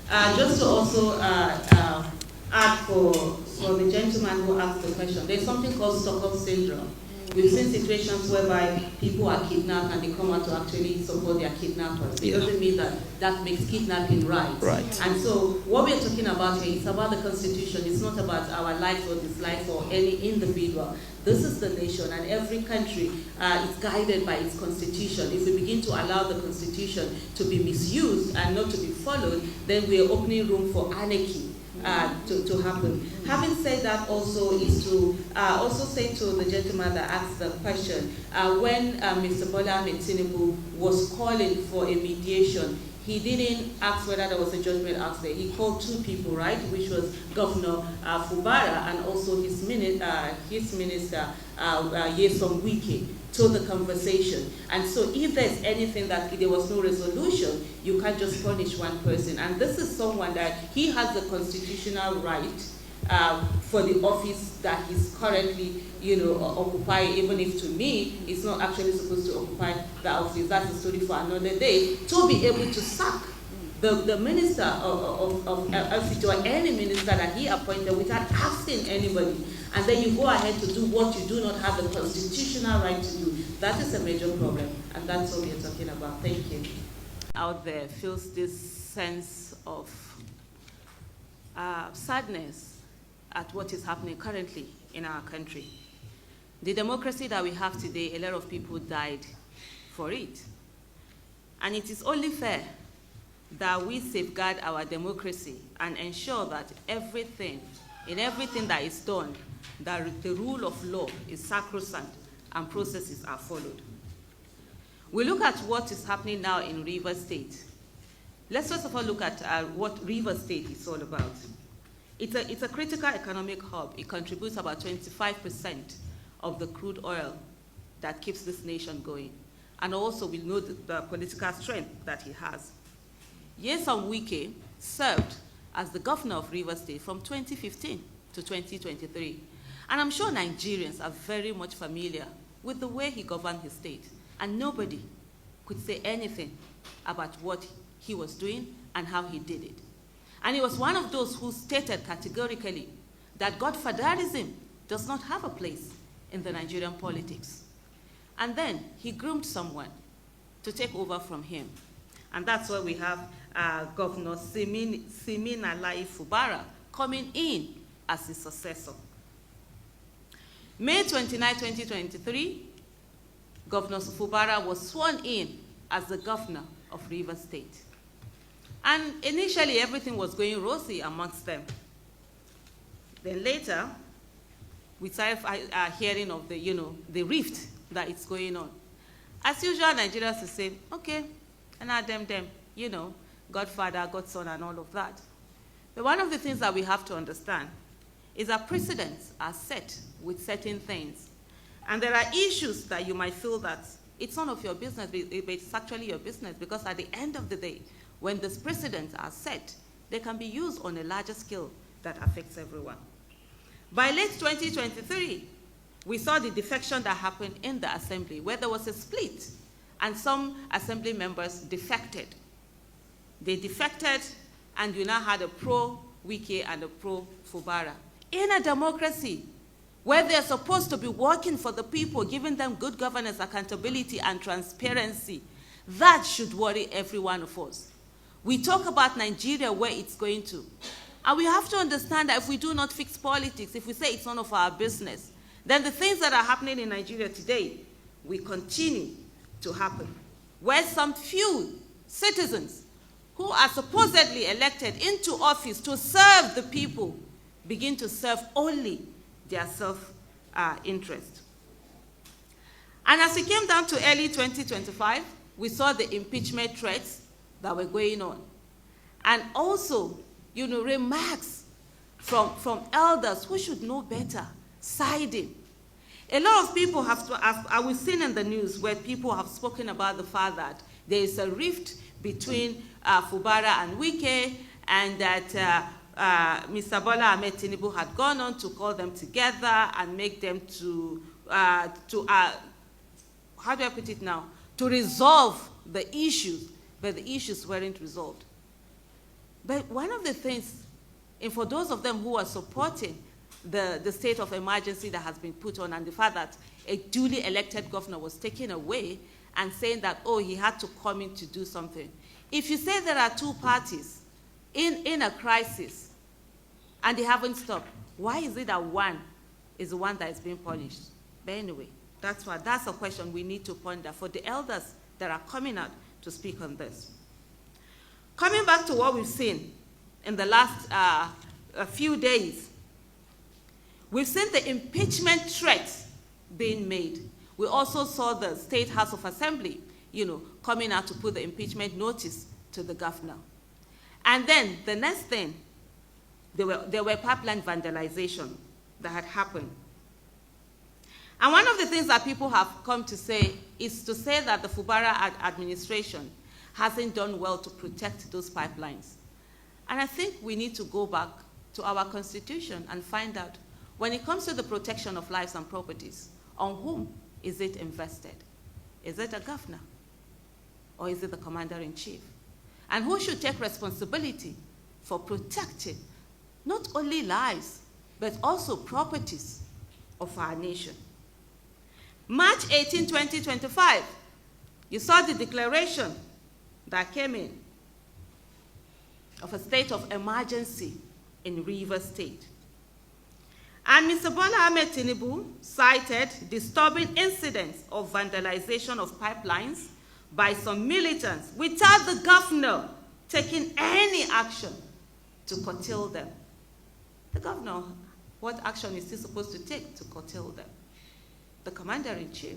Just to also add for the gentleman who asked the question, there's something called Stockholm Syndrome. We've seen situations whereby people are kidnapped and they come out to actually support their kidnappers. It doesn't mean that that makes kidnapping right. And so what we're talking about here is about the Constitution. It's not about our likes or dislikes or any individual. This is the nation, and every country is guided by its constitution. If we begin to allow the constitution to be misused and not to be followed, then we are opening room for anarchy to happen. Having said that, also is to also say to the gentleman that asked the question, when Mr. Bola Tinubu was calling for a mediation, he didn't ask whether there was a judgment out there. He called two people, right, which was Governor Fubara and also his minister Yesufu, to the conversation. And so if there's anything that there was no resolution, you can't just punish one person. And this is someone that he has the constitutional right for the office that he's currently, occupying, even if to me, it's not actually supposed to occupy the office. That's a story for another day, to be able to sack the minister of or any minister that he appointed without asking anybody. And then you go ahead to do what you do not have the constitutional right to do. That is a major problem, and that's what we're talking about. Thank you. Out there feels this sense of sadness at what is happening currently in our country. The democracy that we have today, a lot of people died for it. And it is only fair that we safeguard our democracy and ensure that in everything that is done, that the rule of law is sacrosanct and processes are followed. We look at what is happening now in Rivers State. Let's first of all look at what Rivers State is all about. It's a critical economic hub. It contributes about 25% of the crude oil that keeps this nation going. And also we know the political strength that he has. Yesufu served as the governor of Rivers State from 2015 to 2023. And I'm sure Nigerians are very much familiar with the way he governed his state. And nobody could say anything about what he was doing and how he did it. And he was one of those who stated categorically that godfatherism does not have a place in the Nigerian politics. And then he groomed someone to take over from him. And that's why we have Governor Siminalayi Fubara coming in as his successor. May 29, 2023, Governor Fubara was sworn in as the governor of Rivers State. And initially, everything was going rosy amongst them. Then later, we started hearing of the rift that is going on. As usual, Nigerians will say, okay, and now them, Godfather, Godson, and all of that. But one of the things that we have to understand is that precedents are set with certain things. And there are issues that you might feel that it's none of your business, but it's actually your business, because at the end of the day, when these precedents are set, they can be used on a larger scale that affects everyone. By late 2023, we saw the defection that happened in the assembly, where there was a split, and some assembly members defected. They defected, and you now had a pro-Wike and a pro-Fubara. In a democracy, where they're supposed to be working for the people, giving them good governance, accountability, and transparency, that should worry every one of us. We talk about Nigeria, where it's going to. And we have to understand that if we do not fix politics, if we say it's none of our business, then the things that are happening in Nigeria today will continue to happen, where some few citizens who are supposedly elected into office to serve the people begin to serve only their self-interest. And as it came down to early 2025, we saw the impeachment threats that were going on. And also, remarks from elders who should know better, siding. A lot of people we've seen in the news where people have spoken about the fact that there is a rift between Fubara and Wike, and that Mr. Bola Ahmed Tinubu had gone on to call them together and make them to how do I put it now? To resolve the issues, but the issues weren't resolved. But one of the things, and for those of them who are supporting the state of emergency that has been put on, and the fact that a duly elected governor was taken away, and saying that, oh, he had to come in to do something. If you say there are two parties in a crisis and they haven't stopped, why is it that one is the one that is being punished? But anyway, that's a question we need to ponder for the elders that are coming out to speak on this. Coming back to what we've seen in the last a few days, we've seen the impeachment threats being made. We also saw the State House of Assembly, coming out to put the impeachment notice to the governor. And then the next thing, there were pipeline vandalization that had happened. And one of the things that people have come to say is to say that the Fubara administration hasn't done well to protect those pipelines. And I think we need to go back to our Constitution and find out, when it comes to the protection of lives and properties, on whom is it invested? Is it a governor? Or is it the commander-in-chief? And who should take responsibility for protecting not only lives, but also properties of our nation? March 18, 2025, you saw the declaration that came in of a state of emergency in Rivers State. And Mr. Bola Ahmed Tinubu cited disturbing incidents of vandalization of pipelines by some militants without the governor taking any action to curtail them. The governor, what action is he supposed to take to curtail them? The commander-in-chief,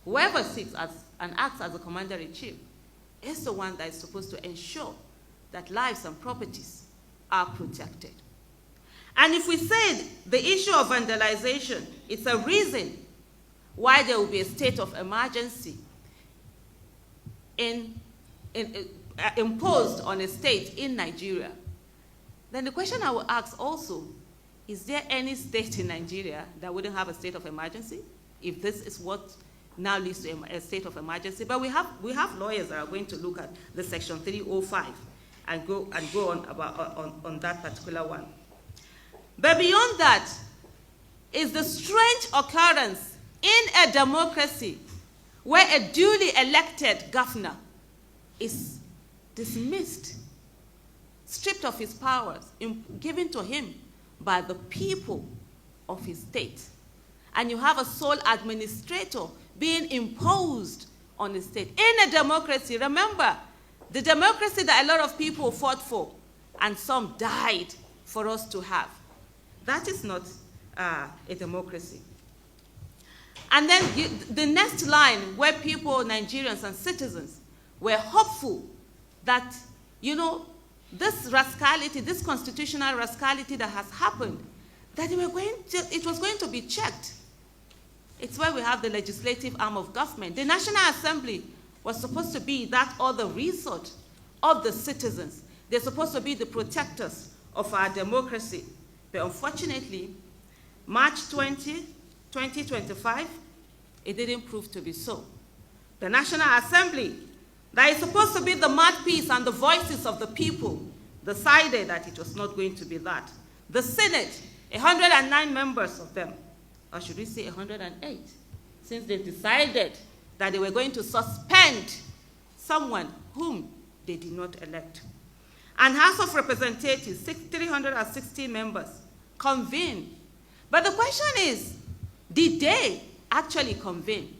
whoever sits as and acts as the commander-in-chief, is the one that is supposed to ensure that lives and properties are protected. And if we said the issue of vandalization, it's a reason why there will be a state of emergency imposed on a state in Nigeria, then the question I will ask also, is there any state in Nigeria that wouldn't have a state of emergency, if this is what now leads to a state of emergency? But we have lawyers that are going to look at the Section 305 and go on that particular one. But beyond that is the strange occurrence in a democracy where a duly elected governor is dismissed, stripped of his powers, given to him by the people of his state. And you have a sole administrator being imposed on the state. In a democracy, remember, the democracy that a lot of people fought for and some died for us to have. That is not a democracy. And then the next line, where people, Nigerians and citizens, were hopeful that, this rascality, this constitutional rascality that has happened, that it was going to be checked. It's where we have the legislative arm of government. The National Assembly was supposed to be that other resort of the citizens. They're supposed to be the protectors of our democracy. But unfortunately, March 20, 2025, it didn't prove to be so. The National Assembly, that is supposed to be the mouthpiece and the voices of the people, decided that it was not going to be that. The Senate, 109 members of them, or should we say 108, since they decided that they were going to suspend someone whom they did not elect. And House of Representatives, 360 members, convened. But the question is, did they actually convene?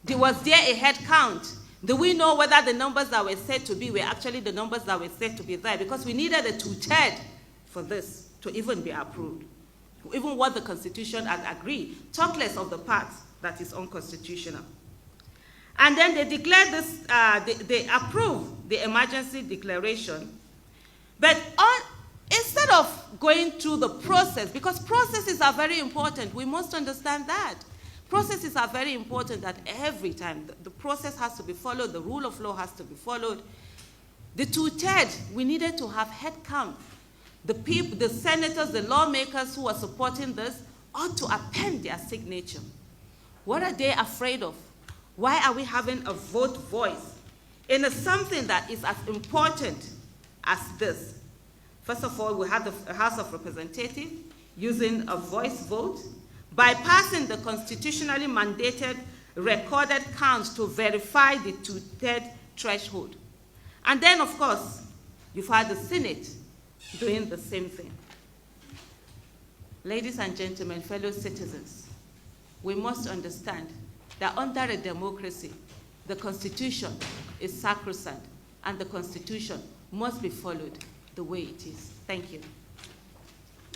Was there a head count? Do we know whether the numbers that were said to be were actually the numbers that were said to be there? Because we needed a 2/3 for this to even be approved. Even what the Constitution had agreed, talk less of the part that is unconstitutional. And then they declared this, they approved the emergency declaration. But instead of going through the process, because processes are very important, we must understand that. Processes are very important at every time. The process has to be followed, the rule of law has to be followed. The 2/3, we needed to have head count. The people, the senators, the lawmakers who are supporting this ought to append their signature. What are they afraid of? Why are we having a vote voice in something that is as important as this? First of all, we had the House of Representatives using a voice vote, bypassing the constitutionally mandated recorded counts to verify the two-thirds threshold. And then, of course, you've had the Senate doing the same thing. Ladies and gentlemen, fellow citizens, we must understand that under a democracy, the Constitution is sacrosanct, and the Constitution must be followed the way it is. Thank you.